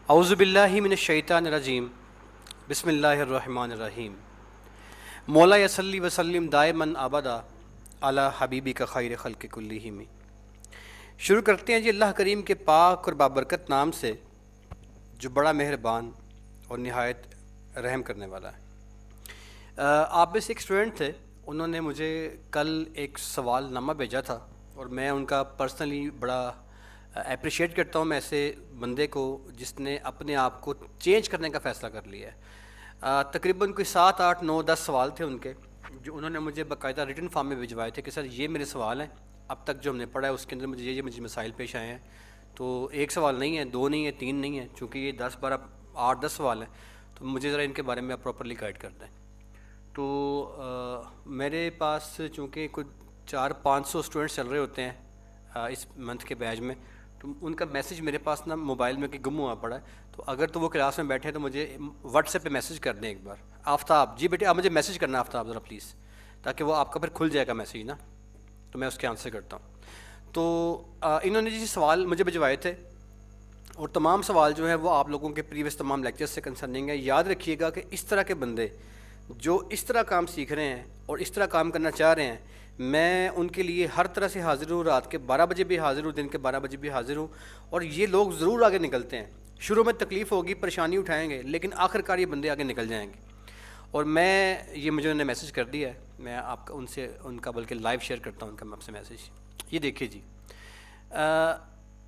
औज़ुबिल्लाहि मिनश्शैतानिर्रजीम बिस्मिल्लाहिर्रहमानिर्रहीम। मौला यसल्ली वसल्लिम दाइमन अबदा अला हबीबी का खैर खल्क़ि कुल्लिहिम। शुरू करते हैं जी अल्लाह करीम के पाक और बाबरकत नाम से जो बड़ा मेहरबान और निहायत रहम करने वाला है। आप में से एक स्टूडेंट थे, उन्होंने मुझे कल एक सवाल नामा भेजा था और मैं उनका पर्सनली बड़ा अप्रिशिएट करता हूँ मैं ऐसे बंदे को जिसने अपने आप को चेंज करने का फ़ैसला कर लिया है। तकरीबन कोई 7, 8, 9, 10 सवाल थे उनके, जो उन्होंने मुझे बाकायदा रिटन फॉर्म में भिजवाए थे कि सर ये मेरे सवाल हैं, अब तक जो हमने पढ़ा है उसके अंदर मुझे मसाइल पेश आए हैं। तो एक सवाल नहीं है, दो नहीं है, तीन नहीं है, चूँकि ये 10, 12, 8, 10 सवाल हैं, तो मुझे ज़रा इनके बारे में आप प्रॉपरली गाइड कर दें। तो मेरे पास चूँकि कुछ 400-500 स्टूडेंट्स चल रहे होते हैं इस मंथ के बैच में, तो उनका मैसेज मेरे पास ना मोबाइल में कि गुम हुआ पड़ा है। तो अगर तो वो क्लास में बैठे तो मुझे व्हाट्सएप पे मैसेज कर दें एक बार। आफ्ताब जी बेटे, आप मुझे मैसेज करना आफ्ताब ज़रा प्लीज़, ताकि वो आपका फिर खुल जाएगा मैसेज ना, तो मैं उसके आंसर करता हूँ। तो इन्होंने जी सवाल मुझे भिजवाए थे और तमाम सवाल जो हैं वो आप लोगों के प्रीवियस तमाम लेक्चर्स से कंसर्निंग है। याद रखिएगा कि इस तरह के बंदे जो इस तरह काम सीख रहे हैं और इस तरह काम करना चाह रहे हैं, मैं उनके लिए हर तरह से हाज़िर हूँ। रात के 12 बजे भी हाज़िर हूँ, दिन के 12 बजे भी हाज़िर हूँ। और ये लोग ज़रूर आगे निकलते हैं। शुरू में तकलीफ़ होगी, परेशानी उठाएंगे, लेकिन आखिरकार ये बंदे आगे निकल जाएंगे। और मुझे उन्होंने मैसेज कर दिया है, मैं आपका उनका बल्कि लाइव शेयर करता हूँ उनका आपसे मैसेज। ये देखिए जी,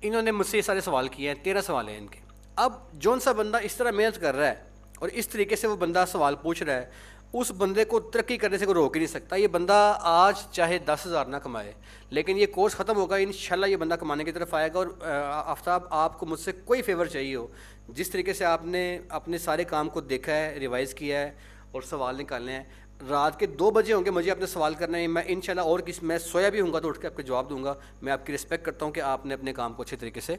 इन्होंने मुझसे ये सारे सवाल किए हैं, 13 सवाल हैं इनके। अब जौन सा बंदा इस तरह मेहनत कर रहा है और इस तरीके से वो बंदा सवाल पूछ रहा है, उस बंदे को तरक्की करने से कोई रोक ही नहीं सकता। ये बंदा आज चाहे 10,000 ना कमाए, लेकिन ये कोर्स ख़त्म होगा, इंशाल्लाह ये बंदा कमाने की तरफ आएगा। और आफ्ताब, आपको मुझसे कोई फेवर चाहिए हो, जिस तरीके से आपने अपने सारे काम को देखा है, रिवाइज़ किया है और सवाल निकालने हैं, रात के 2 बजे होंगे, मुझे अपने सवाल करना है, मैं इंशाल्लाह और मैं सोया भी हूँगा तो उठ के आपको जवाब दूँगा। मैं आपकी रिस्पेक्ट करता हूँ कि आपने अपने काम को अच्छे तरीके से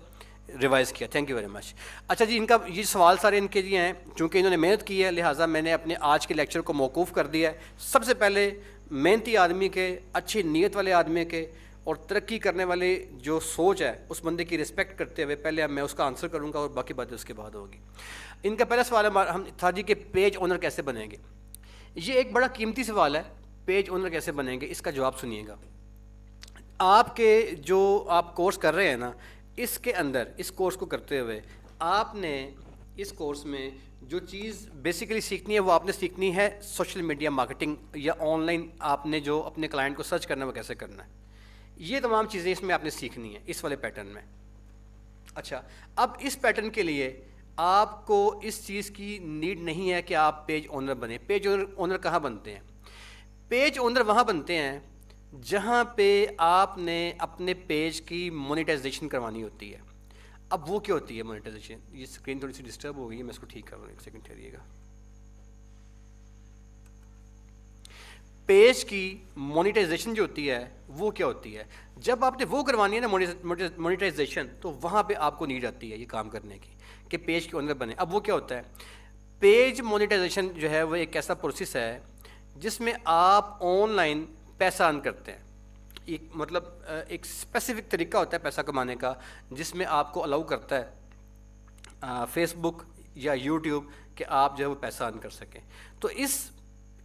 रिवाइज़ किया, थैंक यू वेरी मच। अच्छा जी, इनका ये सवाल सारे इनके जी हैं, चूँकि इन्होंने मेहनत की है लिहाजा मैंने अपने आज के लेक्चर को मौकूफ़ कर दिया है। सबसे पहले मेहनती आदमी के, अच्छी नीयत वाले आदमी के और तरक्की करने वाले जो सोच है उस बंदे की रिस्पेक्ट करते हुए पहले मैं उसका आंसर करूँगा और बाकी बातें उसके बाद होगी। इनका पहला सवाल हम था जी कि पेज ओनर कैसे बनेंगे। ये एक बड़ा कीमती सवाल है, पेज ओनर कैसे बनेंगे, इसका जवाब सुनिएगा। आपके जो आप कोर्स कर रहे हैं ना, इसके अंदर इस कोर्स को करते हुए आपने इस कोर्स में जो चीज़ बेसिकली सीखनी है वो आपने सीखनी है सोशल मीडिया मार्केटिंग या ऑनलाइन आपने जो अपने क्लाइंट को सर्च करना है वो कैसे करना है। ये तमाम चीज़ें इसमें आपने सीखनी है इस वाले पैटर्न में। अच्छा, अब इस पैटर्न के लिए आपको इस चीज़ की नीड नहीं है कि आप पेज ओनर बने। पेज ओनर कहाँ बनते हैं? पेज ओनर वहाँ बनते हैं जहाँ पे आपने अपने पेज की मोनेटाइजेशन करवानी होती है। अब वो क्या होती है मोनेटाइजेशन? ये स्क्रीन थोड़ी सी डिस्टर्ब हो गई है, मैं इसको ठीक कर रहा हूँ, एक सेकंड ठहरिएगा। पेज की मोनेटाइजेशन जो होती है वो क्या होती है? जब आपने वो करवानी है ना मोनेटाइजेशन, तो वहाँ पे आपको नीड आती है ये काम करने की कि पेज के ओनर बने। अब वो क्या होता है? पेज मोनेटाइजेशन जो है वो एक ऐसा प्रोसेस है जिसमें आप ऑनलाइन पैसा अर्न करते हैं। एक मतलब एक स्पेसिफिक तरीका होता है पैसा कमाने का, जिसमें आपको अलाउ करता है फेसबुक या यूट्यूब कि आप जो है वो पैसा अर्न कर सकें। तो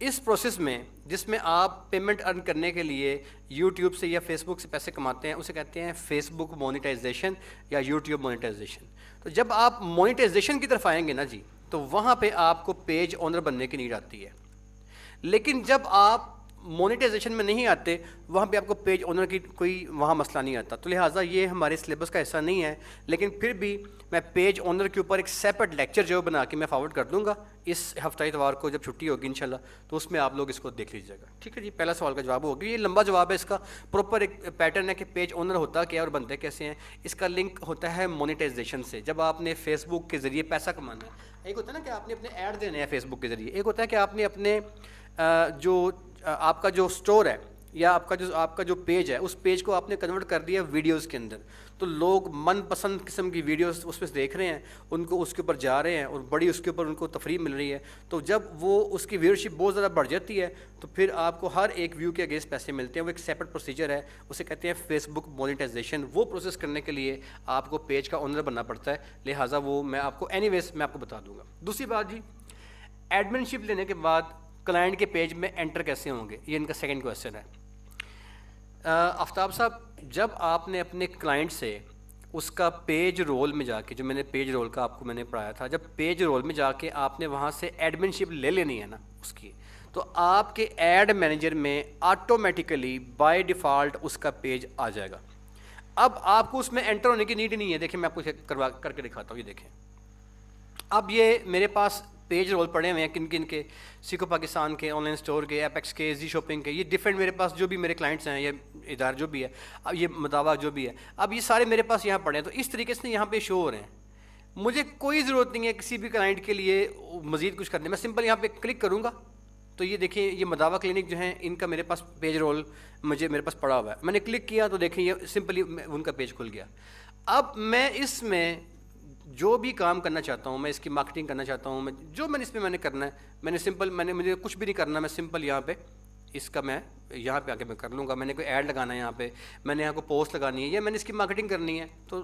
इस प्रोसेस में जिसमें आप पेमेंट अर्न करने के लिए यूट्यूब से या फेसबुक से पैसे कमाते हैं, उसे कहते हैं फेसबुक मोनेटाइजेशन या यूट्यूब मोनेटाइजेशन। तो जब आप मोनेटाइजेशन की तरफ आएंगे ना जी, तो वहाँ पे आपको पेज ओनर बनने की नीड आती है। लेकिन जब आप मोनेटाइजेशन में नहीं आते, वहाँ पे आपको पेज ओनर की कोई वहाँ मसला नहीं आता। तो लिहाजा ये हमारे सिलेबस का हिस्सा नहीं है, लेकिन फिर भी मैं पेज ओनर के ऊपर एक सेपरेट लेक्चर जो बना के मैं फॉरवर्ड कर दूंगा इस हफ्ता इतवार को, जब छुट्टी होगी इंशाल्लाह, तो उसमें आप लोग इसको देख लीजिएगा। ठीक है जी, पहला सवाल का जवाब हो गया। ये लंबा जवाब है, इसका प्रॉपर एक पैटर्न है कि पेज ओनर होता क्या और बनते कैसे हैं। इसका लिंक होता है मोनेटाइजेशन से। जब आपने फेसबुक के ज़रिए पैसा कमाना है, एक होता है ना कि आपने अपने ऐड देने हैं फेसबुक के ज़रिए, एक होता है कि आपने अपने जो आपका जो स्टोर है या आपका जो पेज है उस पेज को आपने कन्वर्ट कर दिया वीडियोस के अंदर, तो लोग मनपसंद किस्म की वीडियोस उसमें देख रहे हैं, उनको उसके ऊपर जा रहे हैं और बड़ी उसके ऊपर उनको तफरीह मिल रही है। तो जब वो उसकी व्यूअरशिप बहुत ज़्यादा बढ़ जाती है तो फिर आपको हर एक व्यू के अगेंस्ट पैसे मिलते हैं। वो एक सेपरेट प्रोसीजर है, उसे कहते हैं फेसबुक मोनेटाइजेशन। वो प्रोसेस करने के लिए आपको पेज का ओनर बनना पड़ता है, लिहाजा वो मैं आपको एनीवेज मैं आपको बता दूंगा। दूसरी बात जी, एडमिनशिप लेने के बाद क्लाइंट के पेज में एंटर कैसे होंगे, ये इनका सेकंड क्वेश्चन है। आफ्ताब साहब, जब आपने अपने क्लाइंट से उसका पेज रोल में जाके, जो मैंने पेज रोल का आपको मैंने पढ़ाया था, जब पेज रोल में जाके आपने वहाँ से एडमिनशिप ले लेनी है ना उसकी, तो आपके एड मैनेजर में ऑटोमेटिकली बाय डिफ़ॉल्ट उसका पेज आ जाएगा। अब आपको उसमें एंटर होने की नीड नहीं है। देखिए मैं आपको करके दिखाता हूँ। ये देखें, अब ये मेरे पास पेज रोल पड़े हुए हैं किन किन के, सीको पाकिस्तान के, ऑनलाइन स्टोर के, एपेक्स के, जी शॉपिंग के, ये डिफरेंट मेरे पास जो भी मेरे क्लाइंट्स हैं, ये इदार जो भी है, अब ये मदावा जो भी है, अब ये सारे मेरे पास यहाँ पड़े हैं। तो इस तरीके से यहाँ पे शो हो रहे हैं। मुझे कोई ज़रूरत नहीं है किसी भी क्लाइंट के लिए मज़ीद कुछ करने। मैं सिंपल यहाँ पे क्लिक करूँगा तो ये देखिए, ये मदावा क्लिनिक जो है इनका मेरे पास पेज रोल मेरे पास पड़ा हुआ है। मैंने क्लिक किया तो देखिए ये सिंपली उनका पेज खुल गया। अब मैं इसमें जो भी काम करना चाहता हूँ, मैं इसकी मार्केटिंग करना चाहता हूँ, मैंने इसमें करना है, मुझे कुछ भी नहीं करना। मैं सिंपल यहाँ पे इसका मैं यहाँ पे आके मैं कर लूँगा। मैंने कोई ऐड लगाना है यहाँ पे, मैंने यहाँ को पोस्ट लगानी है, या मैंने इसकी मार्केटिंग करनी है, तो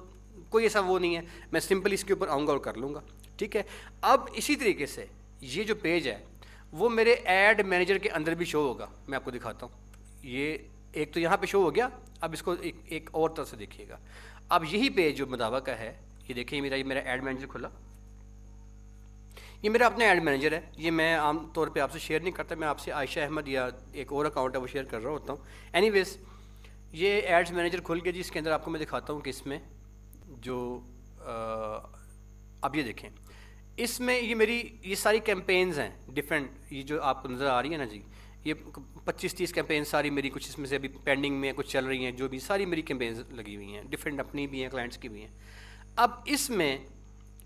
कोई ऐसा वो नहीं है, मैं सिंपल इसके ऊपर आऊँगा और कर लूँगा। ठीक है। अब इसी तरीके से ये जो पेज है वो मेरे ऐड मैनेजर के अंदर भी शो होगा। मैं आपको दिखाता हूँ। ये एक तो यहाँ पे शो हो गया। अब इसको एक और तरह से देखिएगा। अब यही पेज जो मदावा का है, ये देखिए मेरा ऐड मैनेजर खुला। ये मेरा अपना ऐड मैनेजर है। ये मैं आम तौर पे आपसे शेयर नहीं करता, मैं आपसे आयशा अहमद या एक और अकाउंट है वो शेयर कर रहा होता हूँ। एनीवेज, ये एड्स मैनेजर खुल गया जी। इसके अंदर आपको मैं दिखाता हूँ कि इसमें जो अब ये देखें, इसमें ये सारी कैंपेन्स हैं डिफरेंट। ये जो आपको नज़र आ रही है ना जी, ये 25-30 कैंपेन सारी मेरी, कुछ इसमें से अभी पेंडिंग में कुछ चल रही हैं, जो भी सारी मेरी कैंपेन्स लगी हुई हैं, डिफरेंट अपनी भी हैं, क्लाइंट्स की भी हैं। अब इसमें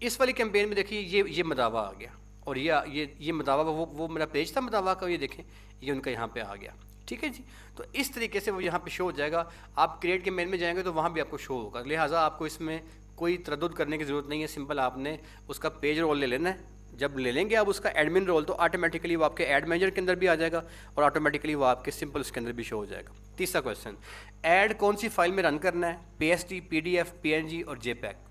इस वाली कैंपेन में देखिए ये मदावा आ गया, और ये मदावा वो मेरा पेज था मदावा का। ये देखें, ये उनका यहाँ पे आ गया। ठीक है जी। तो इस तरीके से वो यहाँ पे शो हो जाएगा। आप क्रिएट के मेल में जाएंगे तो वहाँ भी आपको शो होगा। लिहाजा आपको इसमें कोई तरद्दुद करने की ज़रूरत नहीं है। सिंपल आपने उसका पेज रोल ले लेना है। जब ले लेंगे आप उसका एडमिन रोल, तो ऑटोमेटिकली वो आपके ऐड मैनेजर के अंदर भी आ जाएगा और ऑटोमेटिकली वो आपके सिंपल उसके अंदर भी शो हो जाएगा। तीसरा क्वेश्चन, ऐड कौन सी फाइल में रन करना है? PSD, PDF, PNG और JPEG।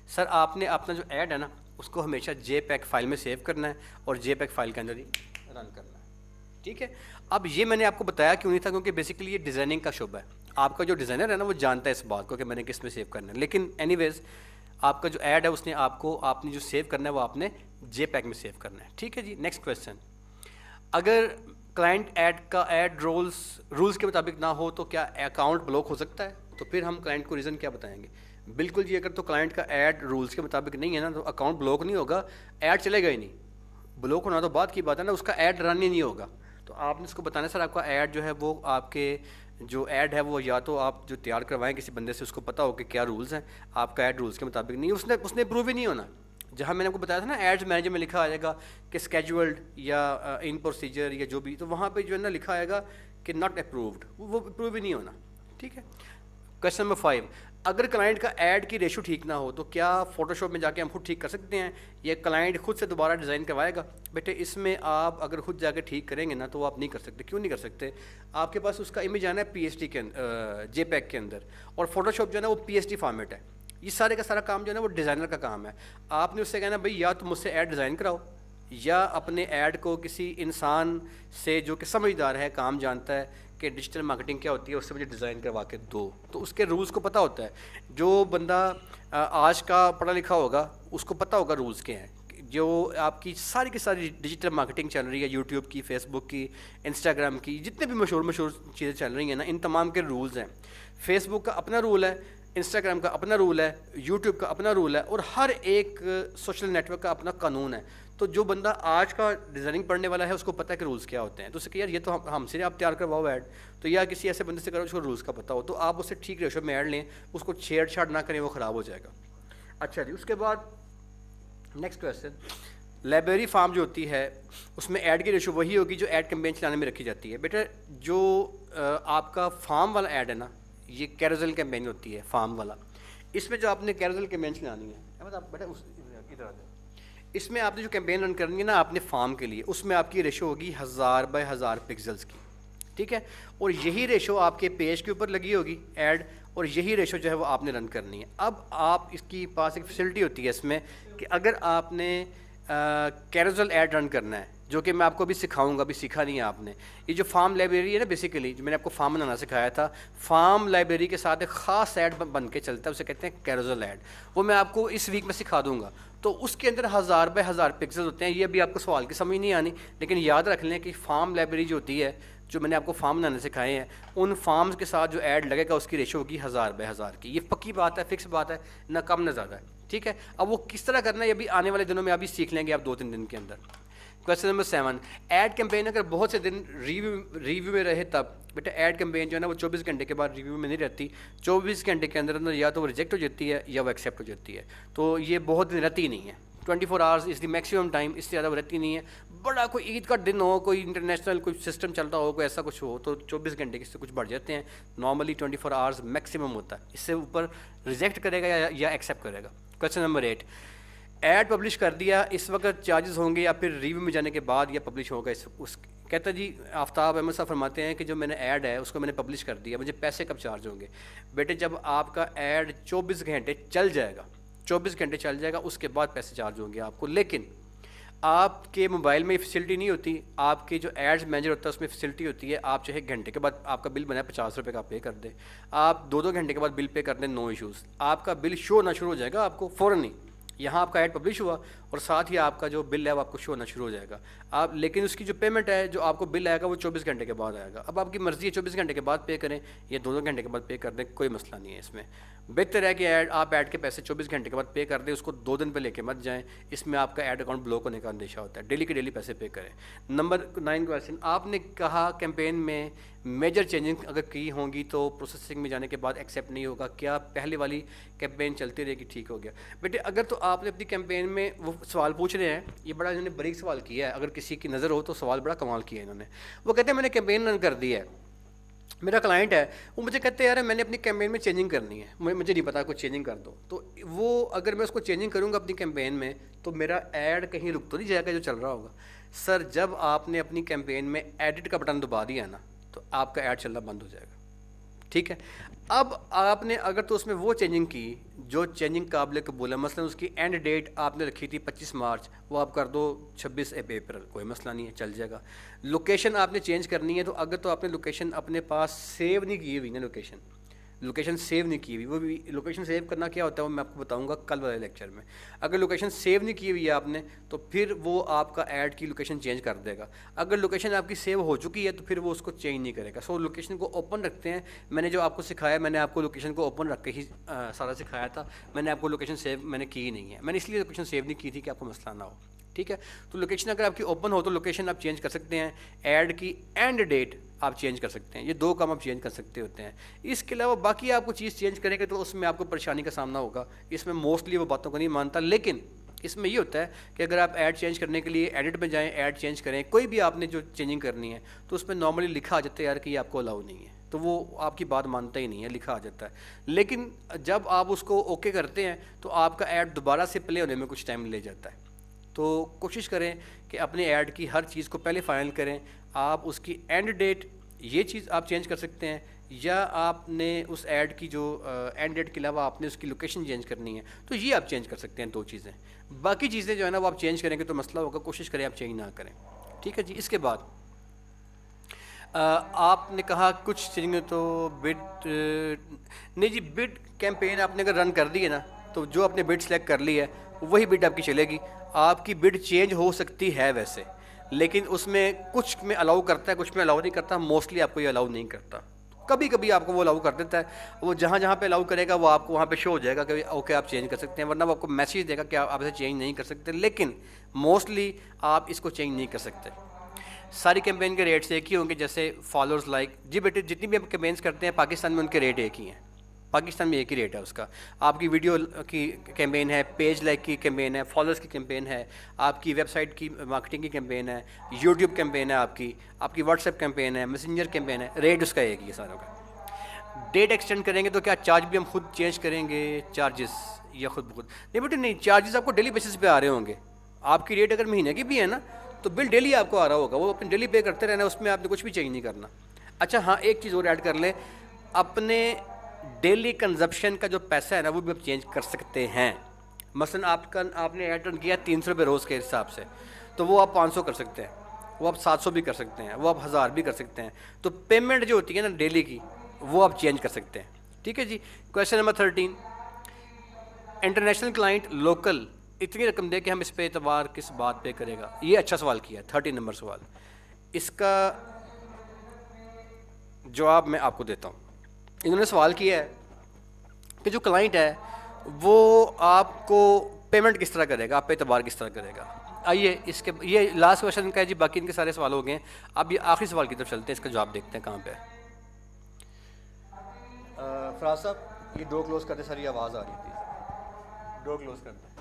सर आपने अपना जो ऐड है ना उसको हमेशा JPEG फाइल में सेव करना है और JPEG फाइल के अंदर ही रन करना है। ठीक है। अब ये मैंने आपको बताया क्यों नहीं था, क्योंकि बेसिकली ये डिज़ाइनिंग का शुबा है। आपका जो डिज़ाइनर है ना वो जानता है इस बात को कि मैंने किस में सेव करना है। लेकिन एनीवेज आपका जो ऐड है उसने आपने जो सेव करना है वो आपने JPEG में सेव करना है। ठीक है जी। नेक्स्ट क्वेश्चन, अगर क्लाइंट ऐड रूल्स के मुताबिक ना हो तो क्या अकाउंट ब्लॉक हो सकता है? तो फिर हम क्लाइंट को रीज़न क्या बताएंगे? बिल्कुल जी, अगर तो क्लाइंट का ऐड रूल्स के मुताबिक नहीं है ना तो अकाउंट ब्लॉक नहीं होगा, ऐड चलेगा ही नहीं। ब्लॉक होना तो बात की बात है ना, उसका ऐड रन ही नहीं होगा। तो आपने उसको बताना सर आपका ऐड जो है वो आपके जो ऐड है वो या तो आप जो तैयार करवाएं किसी बंदे से, उसको पता हो कि क्या रूल्स हैं, आपका ऐड रूल्स के मुताबिक नहीं, उसने अप्रूव ही नहीं होना। जहाँ मैंने आपको बताया था ना एड्स मैनेजर में लिखा आएगा कि स्केड्यूल्ड या इन प्रोसीजर या जो भी, तो वहाँ पे जो है ना लिखा आएगा कि नॉट अप्रूव्ड, वो अप्रूव ही नहीं होना। ठीक है। क्वेश्चन नंबर 5, अगर क्लाइंट का ऐड की रेशो ठीक ना हो तो क्या फोटोशॉप में जाके हम खुद ठीक कर सकते हैं? ये क्लाइंट खुद से दोबारा डिज़ाइन करवाएगा? बेटे इसमें आप अगर खुद जाके ठीक करेंगे ना तो आप नहीं कर सकते। क्यों नहीं कर सकते? आपके पास उसका इमेज आना है PSD के JPEG के अंदर, और फोटोशॉप जो है ना वो PSD फॉर्मेट है। ये सारे का सारा काम जो है ना वो डिज़ाइनर का काम है। आपने उससे कहना भाई या तो मुझसे ऐड डिज़ाइन कराओ या अपने ऐड को किसी इंसान से जो कि समझदार है, काम जानता है कि डिजिटल मार्केटिंग क्या होती है, उससे मुझे डिज़ाइन करवा के दो। तो उसके रूल्स को पता होता है। जो बंदा आज का पढ़ा लिखा होगा उसको पता होगा रूल्स के हैं। जो आपकी सारी की सारी डिजिटल मार्केटिंग चल रही है, यूट्यूब की, फेसबुक की, इंस्टाग्राम की, जितने भी मशहूर चीज़ें चल रही हैं ना, इन तमाम के रूल्स हैं। फेसबुक का अपना रूल है, इंस्टाग्राम का अपना रूल है, यूट्यूब का अपना रूल है, और हर एक सोशल नेटवर्क का अपना कानून है। तो जो बंदा आज का डिज़ाइनिंग पढ़ने वाला है उसको पता है कि रूल्स क्या होते हैं। तो उससे कि यार ये तो हमसे आप तैयार करवाओ ऐड, तो या किसी ऐसे बंदे से करो उसको रूल्स का पता हो, तो आप उससे ठीक रेशो में ऐड लें, उसको छेड़छाड़ ना करें, वो ख़राब हो जाएगा। अच्छा जी, उसके बाद नेक्स्ट क्वेश्चन, लाइब्रेरी फार्म जो होती है उसमें ऐड की रेशो वही होगी जो ऐड कैंपेन चलाने में रखी जाती है। बेटा जो आपका फार्म वाला ऐड है ना, ये कैरोसेल कैंपेन होती है फार्म वाला। इसमें जो आपने कैरोसेल कैंपेन चलानी है, मतलब बेटा उस इधर आ जाओ, इसमें आपने जो कैंपेन रन करनी है ना आपने फार्म के लिए, उसमें आपकी रेशो होगी 1000 बाय 1000 पिक्सल्स की, ठीक है। और यही रेशो आपके पेज के ऊपर लगी होगी ऐड, और यही रेशो जो है वो आपने रन करनी है। अब आप इसकी पास एक फैसिलिटी होती है इसमें कि अगर आपने कैरोसेल ऐड रन करना है, जो कि मैं आपको अभी सिखाऊंगा, अभी सीखा नहीं है आपने। ये जो फार्म लाइब्रेरी है ना, बेसिकली जो मैंने आपको फार्म बनाना सिखाया था, फार्म लाइब्रेरी के साथ एक ख़ास ऐड बन के चलता है, उसे कहते हैं कैरोसेल ऐड। वो मैं आपको इस वीक में सिखा दूंगा। तो उसके अंदर 1000 बाय 1000 पिक्सल होते हैं। ये अभी आपको सवाल की समझ नहीं आनी, लेकिन याद रख लें कि फार्म लाइब्रेरी जो होती है, जो मैंने आपको फार्म बनाने सिखाए हैं, उन फार्म्स के साथ जो ऐड लगेगा उसकी रेशो होगी 1000 बाय 1000 की। ये पक्की बात है, फिक्स बात है, ना कम ना ज़्यादा है, ठीक है। अब वो किस तरह करना है, ये भी आने वाले दिनों में अभी सीख लेंगे आप 2-3 दिन के अंदर। क्वेश्चन नंबर 7, ऐड कैंपेन अगर बहुत से दिन रिव्यू में रहे तब। बेटा ऐड कैंपेन जो है ना वो 24 घंटे के बाद रिव्यू में नहीं रहती, 24 घंटे के अंदर अंदर या तो वो रिजेक्ट हो जाती है या वो एक्सेप्ट हो जाती है। तो ये बहुत दिन रहती नहीं है, 24 hours is the maximum time, इससे ज़्यादा वो रहती नहीं है। बड़ा कोई ईद का दिन हो, कोई इंटरनेशनल कोई सिस्टम चलता हो, कोई ऐसा कुछ हो, तो 24 घंटे के से कुछ बढ़ जाते हैं। नॉर्मली 24 आवर्स मैक्सिमम होता है, इससे ऊपर रिजेक्ट करेगा या एक्सेप्ट करेगा। क्वेश्चन नंबर 8, ऐड पब्लिश कर दिया, इस वक्त चार्जेस होंगे या फिर रिव्यू में जाने के बाद या पब्लिश होगा? उस कहता जी आफ्ताब अहमद साहब फरमाते हैं कि जो मैंने ऐड है उसको मैंने पब्लिश कर दिया, मुझे पैसे कब चार्ज होंगे? बेटे जब आपका ऐड 24 घंटे चल जाएगा, 24 घंटे चल जाएगा, उसके बाद पैसे चार्ज होंगे आपको। लेकिन आपके मोबाइल में फैसिलिटी नहीं होती, आपके जो एड्स मैनेजर होता है उसमें फैसिलिटी होती है, आप चाहे घंटे के बाद आपका बिल बना है 50 रुपये का पे कर दें, आप 2-2 घंटे के बाद बिल पे कर दें, नो इश्यूज़, आपका बिल शो होना शुरू हो जाएगा आपको फ़ौरन ही। यहाँ आपका ऐड पब्लिश हुआ और साथ ही आपका जो बिल है वो आपको शो होना शुरू हो जाएगा। आप लेकिन उसकी जो पेमेंट है, जो आपको बिल आएगा वो 24 घंटे के बाद आएगा। अब आपकी मर्ज़ी है 24 घंटे के बाद पे करें या 2-2 घंटे के बाद पे कर दें, कोई मसला नहीं है इसमें। बेहतर है कि आप ऐड के पैसे 24 घंटे के बाद पे कर दें, उसको 2 दिन पे लेके मत जाएं, इसमें आपका ऐड अकाउंट ब्लॉक होने का अंदेशा होता है। डेली के डेली पैसे पे करें। नंबर 9 क्वेश्चन, आपने कहा कैंपेन में मेजर चेंजिंग अगर की होंगी तो प्रोसेसिंग में जाने के बाद एक्सेप्ट नहीं होगा, क्या पहले वाली कैंपेन चलती रहेगी? ठीक हो गया बेटे। अगर तो आपने अपनी कैंपेन में, वो सवाल पूछ रहे हैं, ये बड़ा इन्होंने बारीक सवाल किया है, अगर किसी की नज़र हो तो सवाल बड़ा कमाल किया है इन्होंने। वो कहते हैं मैंने कैंपेन रन कर दी है, मेरा क्लाइंट है, वो मुझे कहते हैं यार मैंने अपनी कैंपेन में चेंजिंग करनी है, मुझे नहीं पता, कुछ चेंजिंग कर दो। तो वो अगर मैं उसको चेंजिंग करूँगा अपनी कैंपेन में तो मेरा ऐड कहीं रुक तो नहीं जाएगा जो चल रहा होगा? सर जब आपने अपनी कैंपेन में एडिट का बटन दबा दिया ना तो आपका ऐड चलना बंद हो जाएगा, ठीक है। अब आपने अगर तो उसमें वो चेंजिंग की जो चेंजिंग काबिल कबूल है, मसलन उसकी एंड डेट आपने रखी थी 25 मार्च, वो आप कर दो 26 अप्रैल, कोई मसला नहीं है, चल जाएगा। लोकेशन आपने चेंज करनी है, तो अगर तो आपने लोकेशन अपने पास सेव नहीं की हुई ना, लोकेशन सेव नहीं की हुई, वो भी लोकेशन सेव करना क्या होता है वो मैं आपको बताऊंगा कल वाले लेक्चर में। अगर लोकेशन सेव नहीं की हुई है आपने तो फिर वो आपका ऐड की लोकेशन चेंज कर देगा। अगर लोकेशन आपकी सेव हो चुकी है तो फिर वो उसको चेंज नहीं करेगा। सो लोकेशन को ओपन रखते हैं। मैंने जो आपको सिखाया, मैंने आपको लोकेशन को ओपन रख के ही सारा सिखाया था, मैंने आपको लोकेशन सेव मैंने की ही नहीं है, मैंने इसलिए लोकेशन सेव नहीं की थी कि आपको मसला ना हो, ठीक है। तो लोकेशन अगर आपकी ओपन हो तो लोकेशन आप चेंज कर सकते हैं, ऐड की एंड डेट आप चेंज कर सकते हैं, ये 2 काम आप चेंज कर सकते होते हैं। इसके अलावा बाकी आपको चीज़ चेंज करेंगे तो उसमें आपको परेशानी का सामना होगा, इसमें मोस्टली वो बातों को नहीं मानता। लेकिन इसमें ये होता है कि अगर आप ऐड चेंज करने के लिए एडिट में जाएँ, ऐड चेंज करें, कोई भी आपने जो चेंजिंग करनी है तो उसमें नॉर्मली लिखा आ जाता है यार कि ये आपको अलाउ नहीं है, तो वो आपकी बात मानता ही नहीं है, लिखा आ जाता है। लेकिन जब आप उसको ओके करते हैं तो आपका ऐड दोबारा से प्ले होने में कुछ टाइम ले जाता है। तो कोशिश करें कि अपने ऐड की हर चीज़ को पहले फाइनल करें। आप उसकी एंड डेट, ये चीज़ आप चेंज कर सकते हैं, या आपने उस ऐड की जो एंड डेट के अलावा आपने उसकी लोकेशन चेंज करनी है तो ये आप चेंज कर सकते हैं, 2 चीज़ें। बाकी चीज़ें जो है ना वो आप चेंज करेंगे तो मसला होगा, कोशिश करें आप चेंज ना करें, ठीक है जी। इसके बाद आपने कहा कुछ चेंज तो बिड नहीं जी, बिड कैंपेन आपने अगर रन कर दी है ना तो जो आपने बिड सेलेक्ट कर ली है वही बिड आपकी चलेगी। आपकी बिड चेंज हो सकती है वैसे, लेकिन उसमें कुछ में अलाउ करता है, कुछ में अलाउ नहीं करता, मोस्टली आपको ये अलाउ नहीं करता। कभी कभी आपको वो अलाउ कर देता है, वो जहाँ जहाँ पे अलाउ करेगा वो आपको वहाँ पे शो हो जाएगा कि ओके आप चेंज कर सकते हैं, वरना वो आपको मैसेज देगा कि आप इसे चेंज नहीं कर सकते। लेकिन मोस्टली आप इसको चेंज नहीं कर सकते। सारी कैंपेन के रेट्स एक ही होंगे, जैसे फॉलोअर्स लाइक जी बेटे, जितनी भी आप कैंपेन्स करते हैं पाकिस्तान में उनके रेट एक ही हैं, पाकिस्तान में एक ही रेट है उसका। आपकी वीडियो की कैंपेन है, पेज लाइक की कैंपेन है, फॉलोअर्स की कैंपेन है, आपकी वेबसाइट की मार्केटिंग की कैंपेन है, यूट्यूब कैंपेन है, आपकी व्हाट्सएप कैंपेन है, मैसेंजर कैंपेन है, रेट उसका एक ही है सारों का। डेट एक्सटेंड करेंगे तो क्या चार्ज भी हम खुद चेंज करेंगे चार्जेस, या खुद ब खुद? नहीं बेटे नहीं, चार्जेस आपको डेली बेसिस पे आ रहे होंगे। आपकी रेट अगर महीने की भी है ना तो बिल डेली आपको आ रहा होगा, वो अपने डेली पे करते रहना, उसमें आपने कुछ भी चेंज नहीं करना। अच्छा हाँ, एक चीज़ और ऐड कर लें, अपने डेली कंजप्शन का जो पैसा है ना वो भी आप चेंज कर सकते हैं। मसलन आपने ऐड रन किया 300 रुपये रोज़ के हिसाब से, तो वो आप 500 कर सकते हैं, वो आप 700 भी कर सकते हैं, वो आप 1000 भी कर सकते हैं। तो पेमेंट जो होती है ना डेली की, वो आप चेंज कर सकते हैं। ठीक है जी। Question number 13, international client local इतनी रकम दे कि हम इस पे एतबार किस बात पे करेगा। ये अच्छा सवाल किया है, 13 नंबर सवाल। इसका जवाब मैं आपको देता हूँ। इन्होंने सवाल किया है कि जो क्लाइंट है वो आपको पेमेंट किस तरह करेगा, आप पे एतबार किस तरह करेगा। आइए इसके, ये लास्ट क्वेश्चन का है जी, बाकी इनके सारे सवाल हो गए हैं। अब ये आखिरी सवाल की तरफ चलते हैं, इसका जवाब देखते हैं कहाँ पे है। फराज साहब ये डोर क्लोज करते, सारी आवाज़ आ रही थी, डोर क्लोज करते।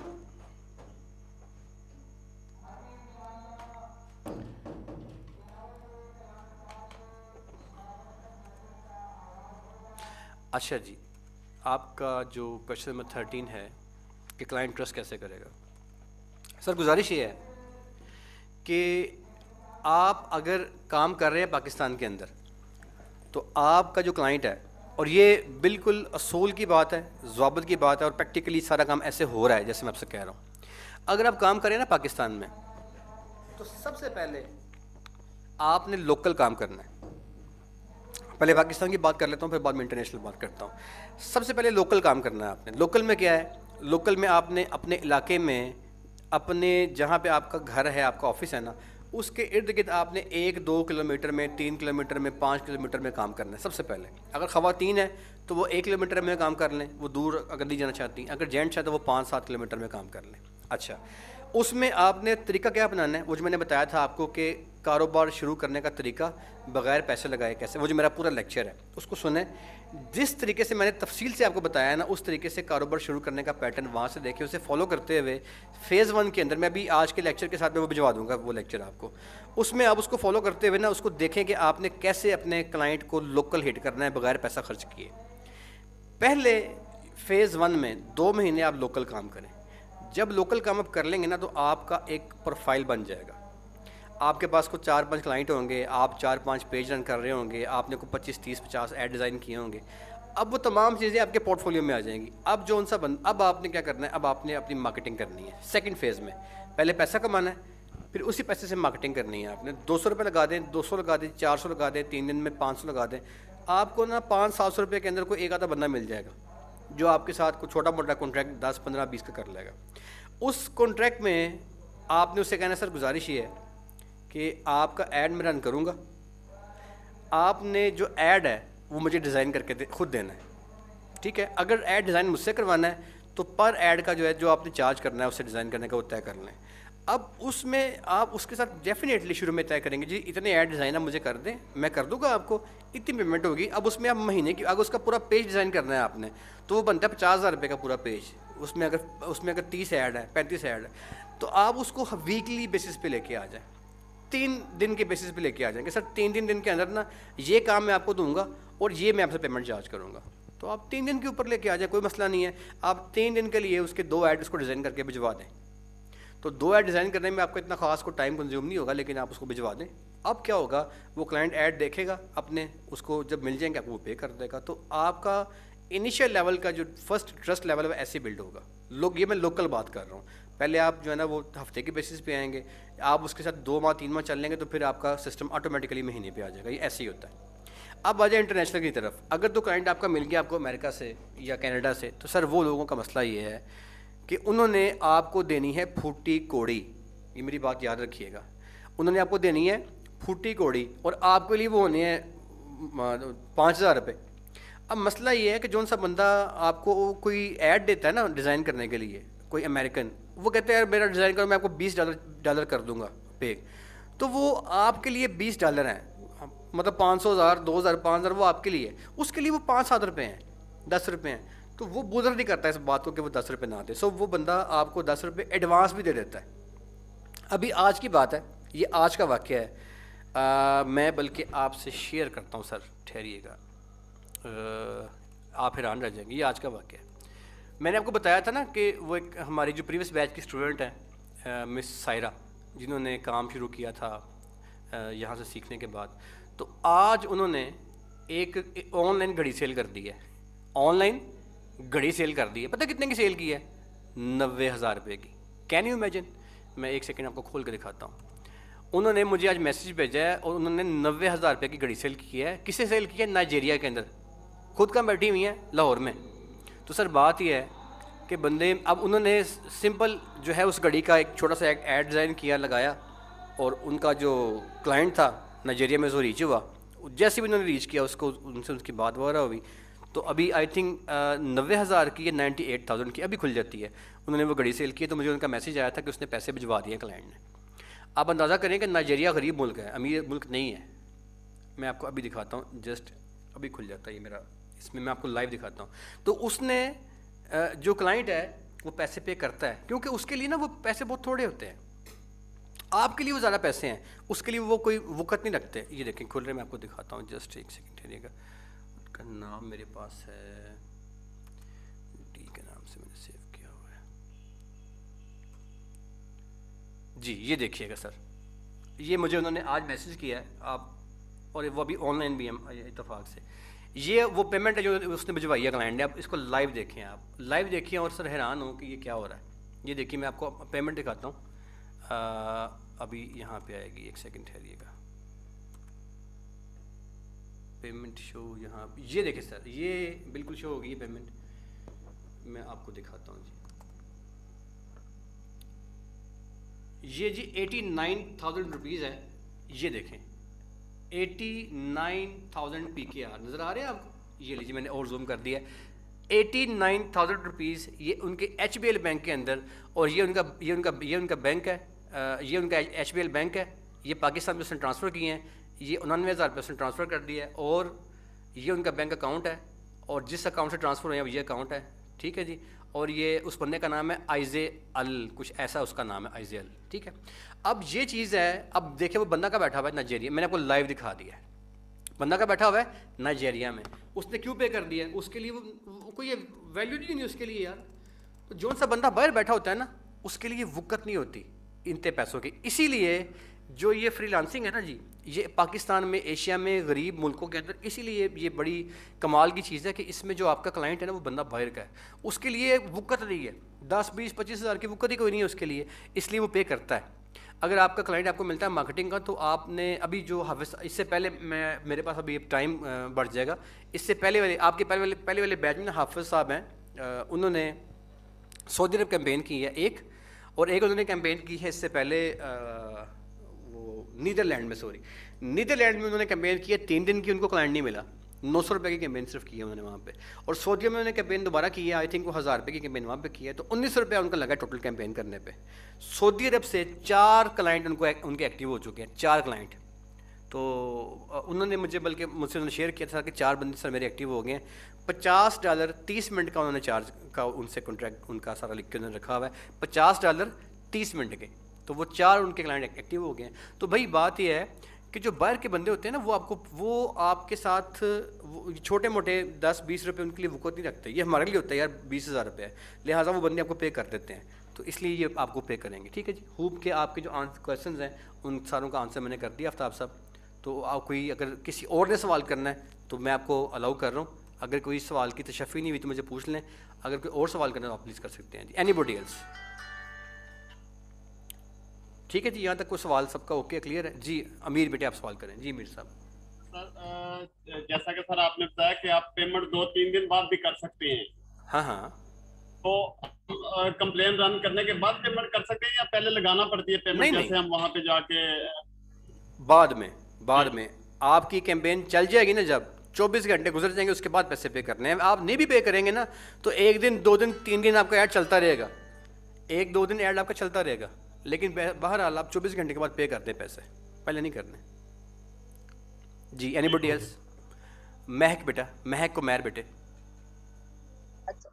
अच्छा जी, आपका जो क्वेश्चन नंबर 13 है कि क्लाइंट ट्रस्ट कैसे करेगा। सर गुजारिश ये है कि आप अगर काम कर रहे हैं पाकिस्तान के अंदर, तो आपका जो क्लाइंट है, और ये बिल्कुल असूल की बात है, ज़ाबित की बात है, और प्रैक्टिकली सारा काम ऐसे हो रहा है जैसे मैं आपसे कह रहा हूँ। अगर आप काम करें ना पाकिस्तान में, तो सबसे पहले आपने लोकल काम करना है। पहले पाकिस्तान की बात कर लेता हूँ, फिर बाद में इंटरनेशनल बात करता हूँ। सबसे पहले लोकल काम करना है आपने। लोकल में क्या है, लोकल में आपने अपने इलाके में, अपने जहाँ पे आपका घर है, आपका ऑफिस है ना, उसके इर्द गिर्द आपने 1-2 किलोमीटर में, 3 किलोमीटर में, 5 किलोमीटर में काम करना है सबसे पहले। अगर ख़वातीन है तो वो 1 किलोमीटर में काम कर लें, वो दूर अगर नहीं जाना चाहती। अगर जेंट्स है तो वो 5-7 किलोमीटर में काम कर लें। अच्छा, उसमें आपने तरीका क्या अपनाना है, वो जो मैंने बताया था आपको कि कारोबार शुरू करने का तरीका बग़ैर पैसे लगाए कैसे, वो जो मेरा पूरा लेक्चर है उसको सुने। जिस तरीके से मैंने तफसील से आपको बताया है ना, उस तरीके से कारोबार शुरू करने का पैटर्न वहाँ से देखें, उसे फॉलो करते हुए फ़ेज़ 1 के अंदर, मैं भी आज के लेक्चर के साथ में वो भिजवा दूँगा वो लेक्चर आपको, उसमें आप उसको फॉलो करते हुए ना उसको देखें कि आपने कैसे अपने क्लाइंट को लोकल हिट करना है बग़ैर पैसा खर्च किए। पहले फ़ेज़ 1 में 2 महीने आप लोकल काम करें। जब लोकल काम आप कर लेंगे ना तो आपका एक प्रोफाइल बन जाएगा। आपके पास कुछ 4-5 क्लाइंट होंगे, आप 4-5 पेज रन कर रहे होंगे, आपने को 25-30-50 ऐड डिज़ाइन किए होंगे। अब वो तमाम चीज़ें आपके पोर्टफोलियो में आ जाएंगी। अब जो उनसा अब आपने क्या करना है, अब आपने अपनी मार्केटिंग करनी है। सेकंड फेज़ में पहले पैसा कमाना है, फिर उसी पैसे से मार्केटिंग करनी है। आपने 200 रुपये लगा दें, 200 लगा दें, 400 लगा दें, 3 दिन में 500 लगा दें, आपको ना 500-700 रुपये के अंदर कोई एक आधा बंदा मिल जाएगा जो आपके साथ कुछ छोटा मोटा कॉन्ट्रैक्ट 10-15-20 का कर लेगा। उस कॉन्ट्रैक्ट में आपने उससे कहना, सर गुजारिश ये है कि आपका ऐड मैं रन करूँगा, आपने जो ऐड है वो मुझे डिज़ाइन करके खुद देना है। ठीक है, अगर ऐड डिज़ाइन मुझसे करवाना है तो पर ऐड का जो है जो आपने चार्ज करना है उससे डिज़ाइन करने का वो तय कर लें। अब उसमें आप उसके साथ डेफिनेटली शुरू में तय करेंगे, जी इतने ऐड डिज़ाइन आप मुझे कर दें, मैं कर दूंगा, आपको इतनी पेमेंट होगी। अब उसमें आप महीने की, अगर उसका पूरा पेज डिज़ाइन करना है आपने, तो वो बनता है 50,000 रुपये का पूरा पेज। उसमें अगर 30 ऐड है, 35 ऐड है, तो आप उसको वीकली बेसिस पे लेके आ जाएं, 3 दिन के बेसिस पे लेके आ जाएंगे। सर 3 दिन के अंदर ना ये काम मैं आपको दूंगा और ये मैं आपसे पेमेंट चार्ज करूँगा, तो आप 3 दिन के ऊपर लेके आ जाए, कोई मसला नहीं है। आप 3 दिन के लिए उसके 2 ऐड उसको डिज़ाइन करके भिजवा दें, तो 2 ऐड डिज़ाइन करने में आपको इतना खास को टाइम कंज्यूम नहीं होगा, लेकिन आप उसको भिजवा दें। अब क्या होगा, वो क्लाइंट ऐड देखेगा अपने, उसको जब मिल जाएंगे आपको वो पे कर देगा। तो आपका इनिशियल लेवल का जो फर्स्ट ट्रस्ट लेवल है ऐसे बिल्ड होगा। ये मैं लोकल बात कर रहा हूँ। पहले आप जो है ना वो हफ्ते के बेसिस पे आएंगे, आप उसके साथ 2 माह 3 माह चल लेंगे तो फिर आपका सिस्टम ऑटोमेटिकली महीने पे आ जाएगा। ये ऐसे ही होता है। अब आ जाए इंटरनेशनल की तरफ। अगर तो क्लाइंट आपका मिल गया आपको अमेरिका से या कनाडा से, तो सर वो लोगों का मसला ये है कि उन्होंने आपको देनी है फूटी कोड़ी। ये मेरी बात याद रखिएगा, उन्होंने आपको देनी है फूटी कोड़ी और आपके लिए वो होने हैं 5,000 रुपये। अब मसला ये है कि जौन सा बंदा आपको कोई ऐड देता है ना डिज़ाइन करने के लिए, कोई अमेरिकन, वो कहते हैं यार मेरा डिज़ाइन करो, मैं आपको $20 कर दूंगा पे, तो वो आपके लिए $20 हैं, मतलब 500, 1000, 2000, 5000 वो आपके लिए, उसके लिए वो 5-7 रुपये हैं। 10 रुपये हैं, तो वो बुज़र नहीं करता इस बात को कि वो 10 रुपये ना दे। सो वो बंदा आपको 10 रुपये एडवांस भी दे देता है। अभी आज की बात है, ये आज का वाक़या है। मैं बल्कि आपसे शेयर करता हूँ सर, ठहरिएगा, आप हैरान रह जाएंगे। ये आज का वाक़या है। मैंने आपको बताया था ना कि वो एक हमारी जो प्रीवियस बैच की स्टूडेंट है मिस सायरा, जिन्होंने काम शुरू किया था यहाँ से सीखने के बाद, तो आज उन्होंने एक ऑनलाइन घड़ी सेल कर दी है। ऑनलाइन घड़ी सेल कर दी है। पता कितने की सेल की है? 90,000 रुपये की। Can you imagine? मैं एक सेकंड आपको खोल के दिखाता हूँ। उन्होंने मुझे आज मैसेज भेजा है और उन्होंने 90,000 रुपये की घड़ी सेल की है। किसे सेल की है? नाइजीरिया के अंदर। खुद का बैठी हुई है लाहौर में। तो सर बात यह है कि बंदे, अब उन्होंने सिंपल जो है उस घड़ी का एक छोटा सा एक ऐड डिज़ाइन किया, लगाया, और उनका जो क्लाइंट था नाइजीरिया में, उसको रीच हुआ। जैसे भी उन्होंने रीच किया उसको, उनसे उसकी बात वगैरह हुई, तो अभी आई थिंक 90,000 की या 98,000 की अभी खुल जाती है। उन्होंने वो घड़ी सेल की, तो मुझे उनका मैसेज आया था कि उसने पैसे भिजवा दिए क्लाइंट ने। आप अंदाज़ा करें कि नाइजीरिया गरीब मुल्क है, अमीर मुल्क नहीं है। मैं आपको अभी दिखाता हूँ, जस्ट अभी खुल जाता है ये मेरा, इसमें मैं आपको लाइव दिखाता हूँ। तो उसने जो क्लाइंट है वो पैसे पे करता है, क्योंकि उसके लिए ना वो पैसे बहुत थोड़े होते हैं। आपके लिए वो ज़्यादा पैसे हैं, उसके लिए वो कोई वक़्त नहीं रखते। ये देखें खुल रहे, मैं आपको दिखाता हूँ, जस्ट एक सेकंड ठहरिएगा। उसका नाम मेरे पास है, डी के नाम से मैंने सेव किया हुआ है जी। ये देखिएगा सर, ये मुझे उन्होंने आज मैसेज किया है आप, और वो अभी ऑनलाइन भी है इत्तेफाक से। ये वो पेमेंट है जो उसने भिजवाई है क्लाइंट ने। आप इसको लाइव देखें, आप लाइव देखिए और सर हैरान हो कि ये क्या हो रहा है। ये देखिए, मैं आपको पेमेंट दिखाता हूँ। अभी यहाँ पे आएगी, एक सेकंड ठहरिएगा। पेमेंट शो यहाँ, ये देखिए सर, ये बिल्कुल शो होगी ये पेमेंट। मैं आपको दिखाता हूँ जी। ये जी 89,000 रुपीज़ है। ये देखें 89,000 PKR नज़र आ रहे हैं आपको? ये लीजिए, मैंने और जूम कर दिया। 89,000 रुपीज़ ये उनके HBL बैंक के अंदर, और ये उनका बैंक है, ये उनका HBL बैंक है। ये पाकिस्तान में उसने ट्रांसफ़र किए हैं। ये 99,000 रुपये उसने ट्रांसफ़र कर दिया है, और ये उनका बैंक अकाउंट है, और जिस अकाउंट से ट्रांसफ़र हुआ है ये अकाउंट है, ठीक है जी। और ये उस बंदे का नाम है आइज़े अल, कुछ ऐसा उसका नाम है, आइज़े अल, ठीक है। अब ये चीज़ है, अब देखिए वो बंदा का बैठा हुआ है नाइजीरिया, मैंने आपको लाइव दिखा दिया है। बंदा का बैठा हुआ है नाइजीरिया में, उसने क्यों पे कर दिया? उसके लिए वो कोई वैल्यू नहीं है उसके लिए यार। तो जो सा बंदा बाहर बैठा होता है ना, उसके लिए वक़्त नहीं होती इतने पैसों की। इसीलिए जो ये फ्रीलांसिंग है ना जी, ये पाकिस्तान में, एशिया में, गरीब मुल्कों के अंदर, इसीलिए ये बड़ी कमाल की चीज़ है कि इसमें जो आपका क्लाइंट है ना वो बंदा बाहर का है, उसके लिए वक़्त नहीं है। 10, 20, 25 हज़ार की वक़्त ही कोई नहीं है उसके लिए, इसलिए वो पे करता है। अगर आपका क्लाइंट आपको मिलता है मार्केटिंग का, तो आपने अभी जो हाफिज़, इससे पहले मेरे पास अभी टाइम बढ़ जाएगा, इससे पहले वाले आपके पहले वाले बैच में ना हाफिज़ साहब हैं, उन्होंने सऊदी अरब कैंपेन की है एक, और एक उन्होंने कैंपेन की है इससे पहले वो नीदरलैंड में उन्होंने कैंपेन की है। 3 दिन की उनको क्लाइंट नहीं मिला, 900 रुपये की कैंपेन सिर्फ की है उन्होंने वहाँ पे। और सऊदी में उन्होंने कैंपेन दोबारा की है, आई थिंक वो 1000 रुपये की कैंपेन वहाँ पे की है, तो 1900 रुपया उनका लगा टोटल कैंपेन करने पे। सऊदी अरब से 4 क्लाइंट उनके एक्टिव हो चुके हैं, 4 क्लाइंट। तो उन्होंने मुझसे उन्होंने शेयर किया था कि 4 बंदे सर मेरे एक्टिव हो गए हैं। $50 30 मिनट का उन्होंने चार्ज का उनसे कॉन्ट्रैक्ट उनका सारा लिख के उन्होंने रखा हुआ है, $50 30 मिनट के। तो वो 4 उनके क्लाइंट एक्टिव हो गए हैं। तो भाई बात यह है कि जो बाहर के बंदे होते हैं ना, वो आपके साथ छोटे मोटे 10-20 रुपये उनके लिए वक़्त नहीं रखते। ये हमारे लिए होता है यार 20,000 रुपये है, लिहाजा वो बंदे आपको पे कर देते हैं, तो इसलिए ये आपको पे करेंगे, ठीक है जी। होप के आपके जो क्वेश्चंस हैं उन सारों का आंसर मैंने कर दिया आफ्ताब साहब। तो आप कोई अगर किसी और ने सवाल करना है तो मैं आपको अलाउ कर रहा हूँ। अगर कोई सवाल की तशफ़ी नहीं हुई तो मुझे पूछ लें, अगर कोई और सवाल करना है तो आप प्लीज़ कर सकते हैं जी। Anybody else? ठीक है जी, यहाँ तक कोई सवाल सबका ओके क्लियर है जी। अमीर बेटे आप सवाल करें जी। अमीर साहब सर, जैसा कि सर आपने बताया कि आप पेमेंट 2-3 दिन बाद भी कर सकते हैं, हाँ हाँ, तो कंप्लेन रन करने के बाद पेमेंट कर सकते हैं या पहले लगाना पड़ती है पेमेंट? नहीं जैसे नहीं, हम वहां पे जाके बाद में आपकी कैंपेन चल जाएगी ना, जब 24 घंटे गुजर जाएंगे उसके बाद पैसे पे करने हैं। आप नहीं भी पे करेंगे ना तो 1 दिन 2 दिन 3 दिन आपका ऐड चलता रहेगा, 1-2 दिन ऐड आपका चलता रहेगा, लेकिन बहरहाल आप 24 घंटे के बाद पे कर दें पैसे, पहले नहीं करने जी। Anybody else? महक बेटा, महक को मैर बेटे।